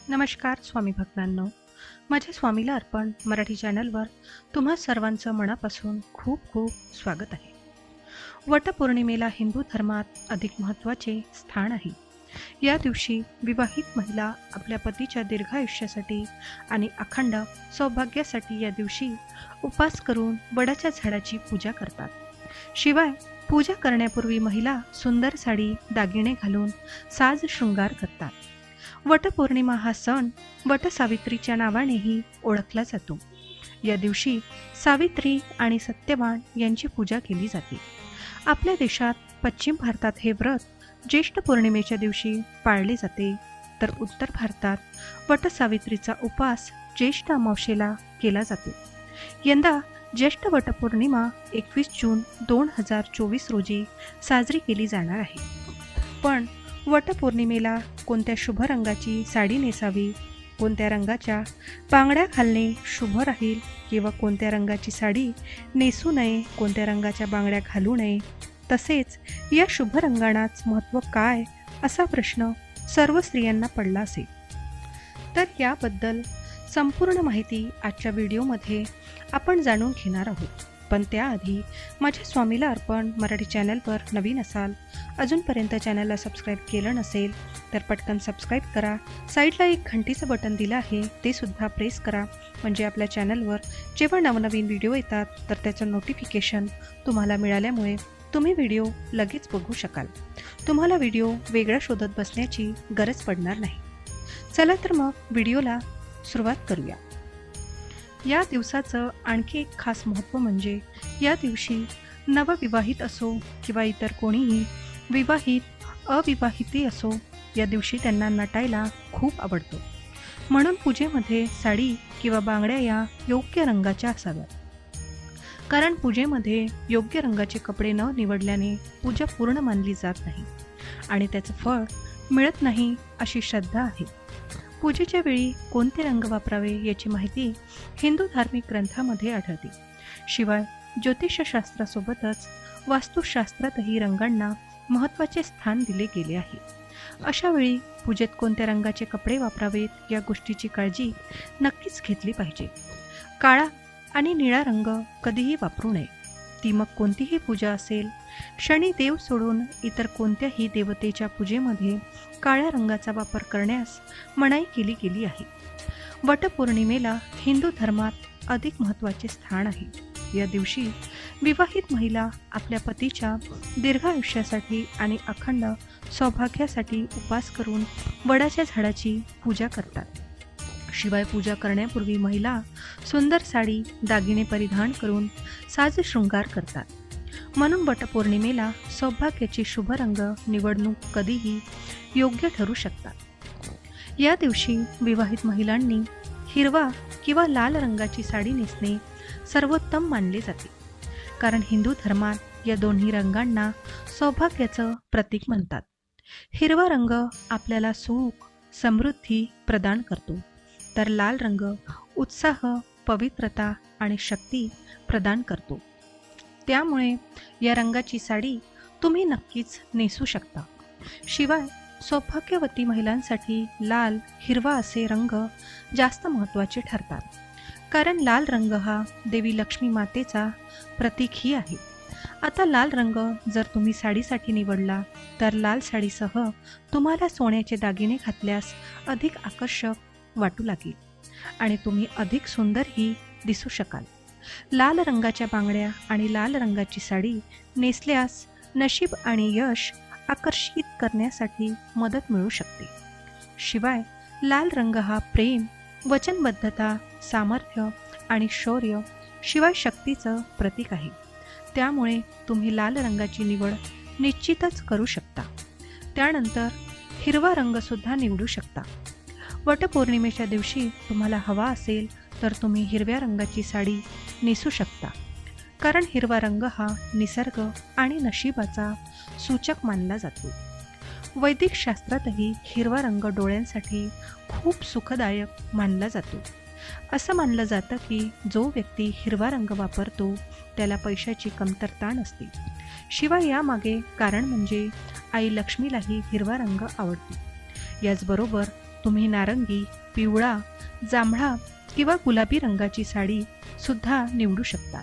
नमस्कार स्वामी भक्तांनो. माझ्या स्वामीला अर्पण मराठी चॅनलवर तुम्हा सर्वांचं मनापासून खूप खूप स्वागत आहे. वटपौर्णिमेला हिंदू धर्मात अधिक महत्त्वाचे स्थान आहे. या दिवशी विवाहित महिला आपल्या पतीच्या दीर्घायुष्यासाठी आणि अखंड सौभाग्यासाठी या दिवशी उपवास करून वडाच्या झाडाची पूजा करतात. शिवाय पूजा करण्यापूर्वी महिला सुंदर साडी, दागिने घालून साज शृंगार करतात. वटपौर्णिमा हा सण वटसावित्रीच्या नावानेही ओळखला जातो. या दिवशी सावित्री आणि सत्यवान यांची पूजा केली जाते. आपल्या देशात पश्चिम भारतात हे व्रत ज्येष्ठ पौर्णिमेच्या दिवशी पाळले जाते, तर उत्तर भारतात वटसावित्रीचा उपवास ज्येष्ठ अमावस्येला केला जातो. यंदा ज्येष्ठ वटपौर्णिमा 21 जून 2024 रोजी साजरी केली जाणार आहे. पण वटपौर्णिमेला कोणत्या शुभ रंगाची साडी नेसावी, कोणत्या रंगाच्या बांगड्या घालणे शुभ राहील किंवा कोणत्या रंगाची साडी नेसू नये, कोणत्या रंगाच्या बांगड्या घालू नये, तसेच या शुभ रंगांनाच महत्त्व काय, असा प्रश्न सर्व स्त्रियांना पडला असेल. तर याबद्दल संपूर्ण माहिती आजच्या व्हिडिओमध्ये आपण जाणून घेणार आहोत. पण त्याआधी माझ्या स्वामीला अर्पण मराठी चॅनलवर नवीन असाल, अजूनपर्यंत चॅनलला सबस्क्राईब केलं नसेल तर पटकन सबस्क्राईब करा. साईडला एक घंटीचं बटन दिलं आहे, ते सुद्धा प्रेस करा, म्हणजे आपल्या चॅनलवर जेव्हा नवनवीन व्हिडिओ येतात तर त्याचं नोटिफिकेशन तुम्हाला मिळाल्यामुळे तुम्ही व्हिडिओ लगेच बघू शकाल. तुम्हाला व्हिडिओ वेगळा शोधत बसण्याची गरज पडणार नाही. चला तर मग व्हिडिओला सुरुवात करूया. या दिवसाचं आणखी एक खास महत्त्व म्हणजे या दिवशी नवविवाहित असो किंवा इतर कोणीही विवाहित, अविवाहितही असो, या दिवशी त्यांना नटायला खूप आवडतं. म्हणून पूजेमध्ये साडी किंवा बांगड्या या योग्य रंगाच्या असाव्यात. कारण पूजेमध्ये योग्य रंगाचे कपडे न निवडल्याने पूजा पूर्ण मानली जात नाही आणि त्याचं फळ मिळत नाही अशी श्रद्धा आहे. पूजेच्या वेळी कोणते रंग वापरावे याची माहिती हिंदू धार्मिक ग्रंथामध्ये आढळते. शिवाय ज्योतिषशास्त्रासोबतच वास्तुशास्त्रातही रंगांना महत्त्वाचे स्थान दिले गेले आहे. अशा वेळी पूजेत कोणत्या रंगाचे कपडे वापरावेत या गोष्टीची काळजी नक्कीच घेतली पाहिजे. काळा आणि निळा रंग कधीही वापरू नये. ती मग कोणतीही पूजा असेल. शनी देव सोडून इतर कोणत्याही देवतेच्या पूजेमध्ये काळ्या रंगाचा वापर करण्यास मनाई केली गेली आहे. वटपौर्णिमेला हिंदू धर्मात अधिक महत्त्वाचे स्थान आहे. या दिवशी विवाहित महिला आपल्या पतीच्या दीर्घायुष्यासाठी आणि अखंड सौभाग्यासाठी उपवास करून वडाच्या झाडाची पूजा करतात. शिवाय पूजा करण्यापूर्वी महिला सुंदर साडी, दागिने परिधान करून साज शृंगार करतात. म्हणून वटपौर्णिमेला सौभाग्याची शुभ रंग निवडणूक कधीही योग्य ठरू शकतात. या दिवशी विवाहित महिलांनी हिरवा किंवा लाल रंगाची साडी नेसणे सर्वोत्तम मानले जाते. कारण हिंदू धर्मात या दोन्ही रंगांना सौभाग्याचं प्रतीक म्हणतात. हिरवा रंग आपल्याला सुख, समृद्धी प्रदान करतो, तर लाल रंग उत्साह, पवित्रता आणि शक्ती प्रदान करतो. त्यामुळे या रंगाची साडी तुम्ही नक्कीच नेसू शकता. शिवाय सौभाग्यवती महिलांसाठी लाल, हिरवा असे रंग जास्त महत्त्वाचे ठरतात. कारण लाल रंग हा देवी लक्ष्मी मातेचा प्रतीकही आहे. आता लाल रंग जर तुम्ही साडीसाठी निवडला तर लाल साडीसह तुम्हाला सोन्याचे दागिने घातल्यास अधिक आकर्षक वाटू लागेल आणि तुम्ही अधिक सुंदरही दिसू शकाल. लाल रंगाच्या बांगड्या आणि लाल रंगाची साडी नेसल्यास नशीब आणि यश आकर्षित करण्यासाठी मदत मिळू शकते. शिवाय लाल रंग हा प्रेम, वचनबद्धता, सामर्थ्य आणि शौर्य शिवाय शक्तीचं प्रतीक आहे. त्यामुळे तुम्ही लाल रंगाची निवड निश्चितच करू शकता. त्यानंतर हिरवा रंगसुद्धा निवडू शकता. वटपौर्णिमेच्या दिवशी तुम्हाला हवा असेल तर तुम्ही हिरव्या रंगाची साडी नेसू शकता. कारण हिरवा रंग हा निसर्ग आणि नशिबाचा सूचक मानला जातो. वैदिक शास्त्रातही हिरवा रंग डोळ्यांसाठी खूप सुखदायक मानला जातो. असं मानलं जातं की जो व्यक्ती हिरवा रंग वापरतो त्याला पैशाची कमतरता नसते. शिवाय यामागे कारण म्हणजे आई लक्ष्मीलाही हिरवा रंग आवडतो. याचबरोबर तुम्ही नारंगी, पिवळा, जांभळा किंवा गुलाबी रंगाची साडी सुद्धा निवडू शकता.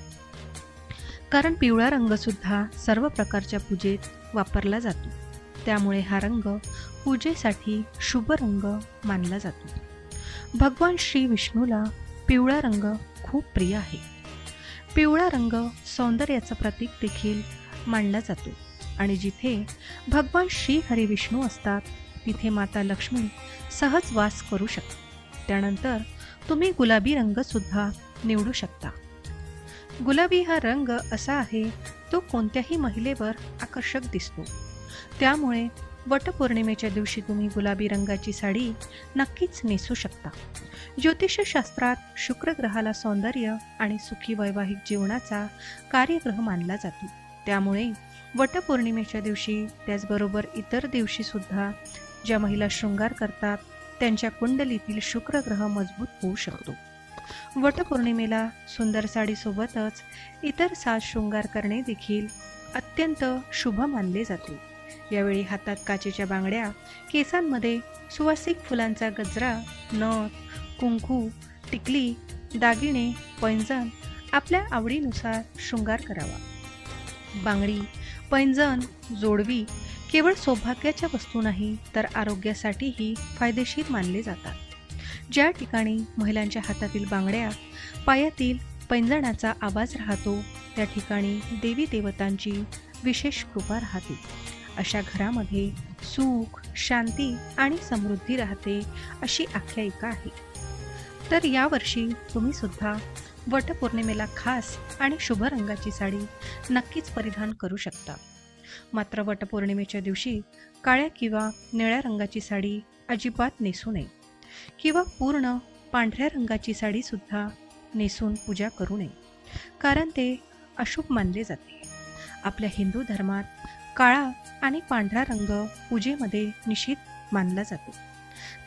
कारण पिवळा रंग सुद्धा सर्व प्रकारच्या पूजेत वापरला जातो. त्यामुळे हा रंग पूजेसाठी शुभ रंग मानला जातो. भगवान श्री विष्णूला पिवळा रंग खूप प्रिय आहे. पिवळा रंग सौंदर्याचं प्रतीक देखील मानला जातो आणि जिथे भगवान श्री हरी विष्णू असतात तिथे माता लक्ष्मी सहज वास करू शकतात. त्यानंतर तुम्ही गुलाबी रंग सुद्धा निवडू शकता. गुलाबी हा रंग असा आहे तो कोणत्याही महिलेवर आकर्षक दिसतो. त्यामुळे वटपौर्णिमेच्या दिवशी तुम्ही गुलाबी रंगाची साडी नक्कीच नेसू शकता. ज्योतिषशास्त्रात शुक्र ग्रहाला सौंदर्य आणि सुखी वैवाहिक जीवनाचा कार्यग्रह मानला जातो. त्यामुळे वटपौर्णिमेच्या दिवशी त्याचबरोबर इतर दिवशी सुद्धा ज्या महिला शृंगार करतात त्यांच्या कुंडलीतील शुक्र ग्रह मजबूत होऊ शकतो. वटपौर्णिमेला सुंदर साडीसोबतच इतर साज शृंगार करणे देखील अत्यंत शुभ मानले जाते. यावेळी हातात काचेच्या बांगड्या, केसांमध्ये सुवासिक फुलांचा गजरा, नथ, कुंकू, टिकली, दागिने, पैंजण आपल्या आवडीनुसार शृंगार करावा. बांगडी, पैंजण, जोडवी केवळ सौभाग्याच्या वस्तू नाही तर आरोग्यासाठीही फायदेशीर मानले जातात. ज्या ठिकाणी महिलांच्या हातातील बांगड्या, पायातील पैंजणाचा आवाज राहतो त्या ठिकाणी देवी देवतांची विशेष कृपा राहते. अशा घरामध्ये सुख, शांती आणि समृद्धी राहते अशी आख्यायिका आहे. तर यावर्षी तुम्ही सुद्धा वटपौर्णिमेला खास आणि शुभ रंगाची साडी नक्कीच परिधान करू शकता. मात्र वटपौर्णिमेच्या दिवशी काळ्या किंवा निळ्या रंगाची साडी अजिबात नेसू नये किंवा पूर्ण पांढऱ्या रंगाची साडी सुद्धा नेसून पूजा करू नये, कारण ते अशुभ मानले जाते. आपल्या हिंदू धर्मात काळा आणि पांढरा रंग पूजेमध्ये निषिद्ध मानला जातो.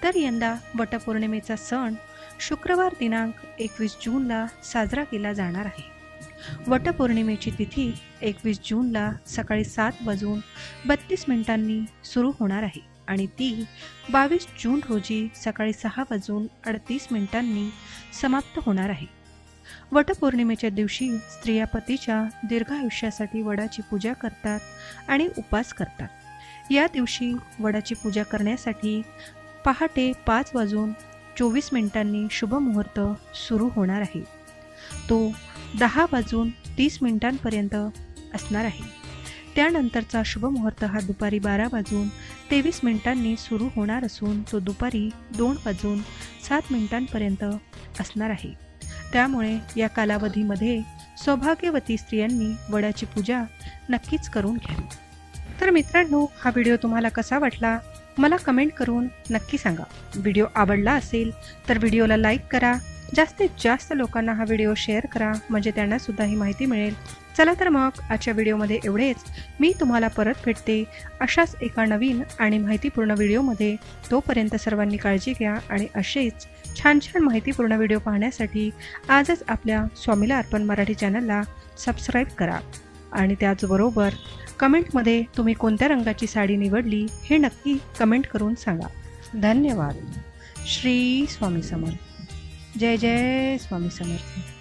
तर यंदा वटपौर्णिमेचा सण शुक्रवार दिनांक 21 जूनला साजरा केला जाणार आहे. वटपौर्णिमेची तिथी 21 जूनला सकाळी 7:32 सुरू होणार आहे आणि ती 22 जून रोजी सकाळी 6:38 समाप्त होणार आहे. वटपौर्णिमेच्या दिवशी स्त्रिया पतीच्या दीर्घायुष्यासाठी वडाची पूजा करतात आणि उपवास करतात. या दिवशी वडाची पूजा करण्यासाठी पहाटे 5:24 शुभ मुहूर्त सुरू होणार आहे. तो 10:30 असणार आहे. त्यानंतरचा शुभ मुहूर्त हा दुपारी 12:23 सुरू होणार असून तो दुपारी 2:07 असणार आहे. त्यामुळे या कालावधीमध्ये सौभाग्यवती स्त्रियांनी वडाची पूजा नक्कीच करून घ्यावी. तर मित्रांनो, हा व्हिडिओ तुम्हाला कसा वाटला मला कमेंट करून नक्की सांगा. व्हिडिओ आवडला असेल तर व्हिडिओला लाईक करा. जास्तीत जास्त लोकांना हा व्हिडिओ शेअर करा म्हणजे त्यांना सुद्धा ही माहिती मिळेल. चला तर मग आजच्या व्हिडिओमध्ये एवढेच. मी तुम्हाला परत भेटते अशाच एका नवीन आणि माहितीपूर्ण व्हिडिओमध्ये. तोपर्यंत सर्वांनी काळजी घ्या आणि असेच छान छान माहितीपूर्ण व्हिडिओ पाहण्यासाठी आजच आपल्या स्वामीला अर्पण मराठी चॅनलला सबस्क्राईब करा आणि त्याचबरोबर कमेंटमध्ये तुम्ही कोणत्या रंगाची साडी निवडली हे नक्की कमेंट करून सांगा. धन्यवाद. श्री स्वामी समर्थ. जय जय स्वामी समर्थ.